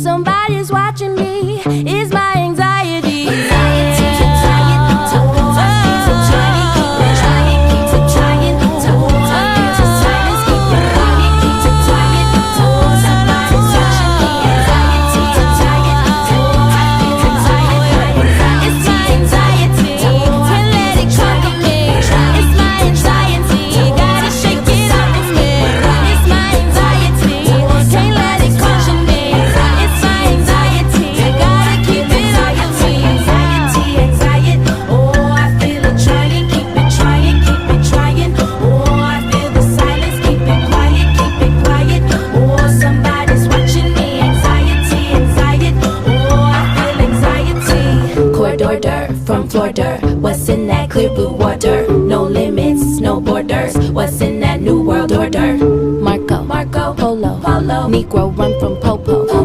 Somebody's watching me is my anxiety. From Florida, what's in that clear blue water? No limits, no borders. What's in that new world order? Marco, Polo, Negro run from